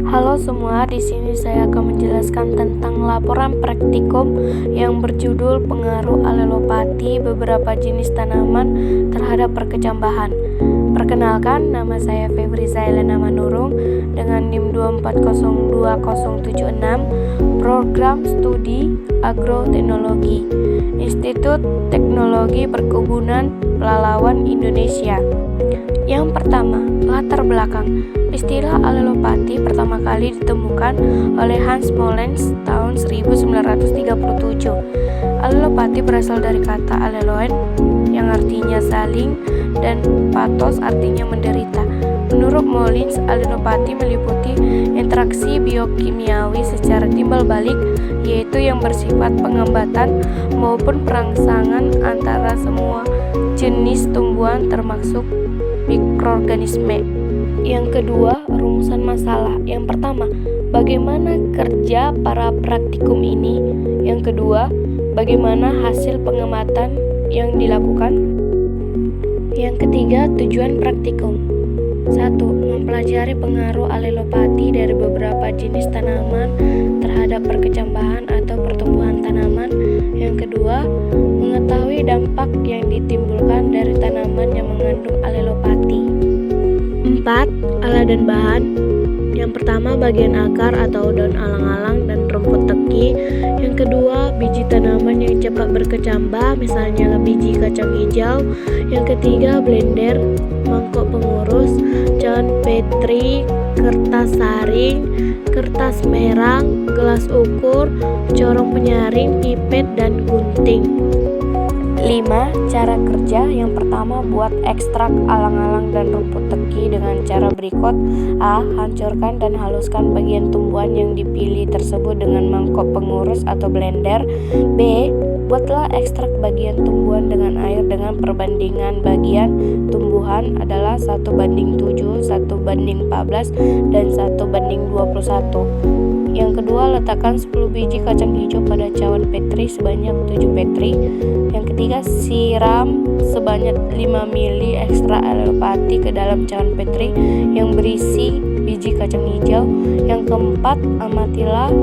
Halo semua, di sini saya akan menjelaskan tentang laporan praktikum yang berjudul Pengaruh Alelopati Beberapa Jenis Tanaman Terhadap Perkecambahan. Perkenalkan, nama saya Febri Zailena Manurung dengan NIM 2402076, Program Studi Agroteknologi, Institut Teknologi Perkebunan Pelalawan Indonesia. Yang pertama, latar belakang. Istilah alelopati pertama kali ditemukan oleh Hans Mollens tahun 1937. Alelopati berasal dari kata aleloen yang artinya saling dan pathos artinya menderita. Menurut Mollens, alelopati meliputi interaksi biokimiawi secara timbal balik, yaitu yang bersifat pengambatan maupun perangsangan antara semua jenis tumbuhan termasuk mikroorganisme. Yang kedua, rumusan masalah. Yang pertama, bagaimana kerja para praktikum ini? Yang kedua, bagaimana hasil pengamatan yang dilakukan? Yang ketiga, tujuan praktikum. 1. Mempelajari pengaruh alelopati dari beberapa jenis tanaman terhadap perkecambahan atau pertumbuhan tanaman. Yang kedua, mengetahui dampak yang ditimbulkan dari tanaman yang mengandung alelopati. 4. Alat dan bahan. Yang pertama, bagian akar atau daun alang-alang dan rumput teki. Yang kedua, biji tanaman yang cepat berkecambah, misalnya biji kacang hijau. Yang ketiga, blender, mangkok pengurus, cawan petri, kertas saring, kertas merang, gelas ukur, corong penyaring, pipet, dan gunting. 5. Cara kerja. Yang pertama, buat ekstrak alang-alang dan rumput teki dengan cara berikut. A. Hancurkan dan haluskan bagian tumbuhan yang dipilih tersebut dengan mangkok pengurus atau blender. B. Buatlah ekstrak bagian tumbuhan dengan air dengan perbandingan bagian tumbuhan adalah 1:7, 1:14, dan 1:21. Yang kedua, letakkan 10 biji kacang hijau pada cawan petri sebanyak 7 petri. Yang ketiga, siram sebanyak 5 ml ekstra alelopati ke dalam cawan petri yang berisi biji kacang hijau. Yang keempat, amatilah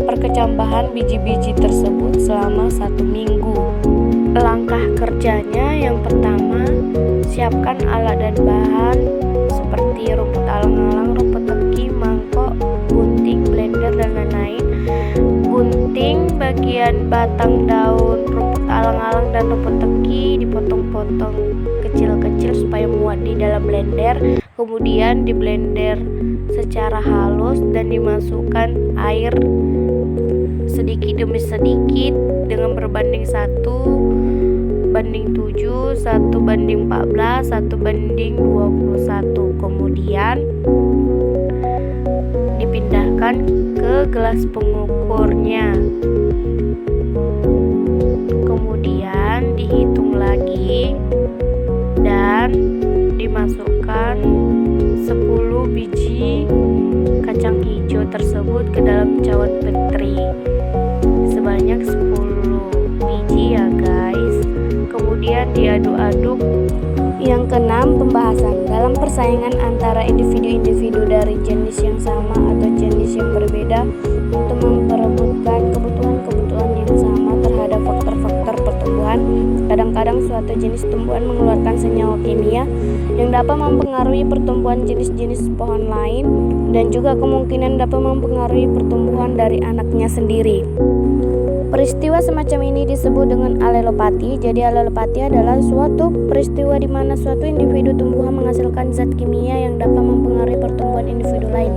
perkecambahan biji-biji tersebut selama 1 minggu. Langkah kerjanya, yang pertama, siapkan alat dan bahan seperti rumput alang-alang, rumput teki, mangkok, gunting, blender, dan lain-lain. Gunting bagian batang daun rumput alang-alang dan rumput teki dipotong-potong kecil-kecil supaya muat di dalam blender. Kemudian di blender secara halus dan dimasukkan air sedikit demi sedikit dengan berbanding 1:7, 1:14, 1:21. Kemudian dipindahkan ke gelas pengukurnya. Kemudian dihitung lagi dan dimasukkan 10 biji kacang hijau tersebut ke dalam cawan petri sebanyak 10 biji ya guys. Kemudian diaduk-aduk. Yang keenam, pembahasan. Dalam persaingan antara individu-individu dari jenis yang sama atau jenis yang berbeda untuk memperebutkan kebutuhan-kebutuhan yang sama terhadap faktor-faktor pertumbuhan, kadang-kadang suatu jenis tumbuhan mengeluarkan senyawa kimia yang dapat mempengaruhi pertumbuhan jenis-jenis pohon lain dan juga kemungkinan dapat mempengaruhi pertumbuhan dari anaknya sendiri. Peristiwa semacam ini disebut dengan alelopati. Jadi alelopati adalah suatu peristiwa di mana suatu individu tumbuhan menghasilkan zat kimia yang dapat mempengaruhi pertumbuhan individu lain.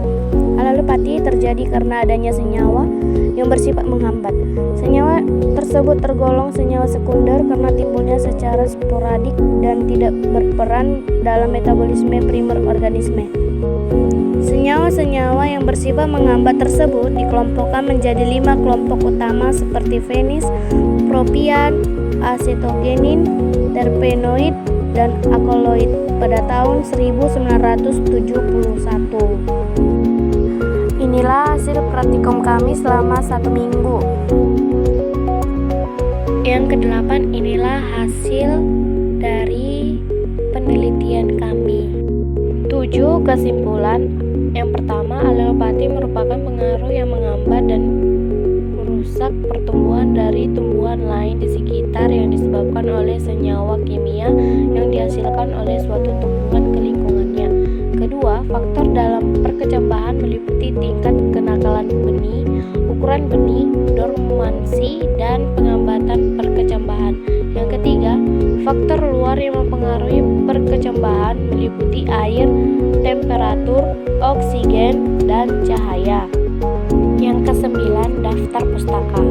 Alelopati terjadi karena adanya senyawa yang bersifat menghambat. Senyawa tersebut tergolong senyawa sekunder karena timbulnya secara sporadik dan tidak berperan dalam metabolisme primer organisme. Senyawa-senyawa yang bersifat menghambat tersebut dikelompokkan menjadi 5 kelompok utama seperti fenis, propian, acetogenin, terpenoid, dan alkaloid pada tahun 1971. Inilah hasil praktikum kami selama 1 minggu. Yang kedelapan, inilah hasil dari penelitian kami. 7 kesimpulan. Yang pertama, alelopati dari tumbuhan lain di sekitar yang disebabkan oleh senyawa kimia yang dihasilkan oleh suatu tumbuhan ke lingkungannya. Kedua, faktor dalam perkecambahan meliputi tingkat kenakalan benih, ukuran benih, dormansi, dan penghambatan perkecambahan. Yang ketiga, faktor luar yang mempengaruhi perkecambahan meliputi air, temperatur, oksigen, dan cahaya. Yang kesembilan, daftar pustaka.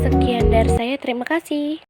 Sekian dari saya, terima kasih.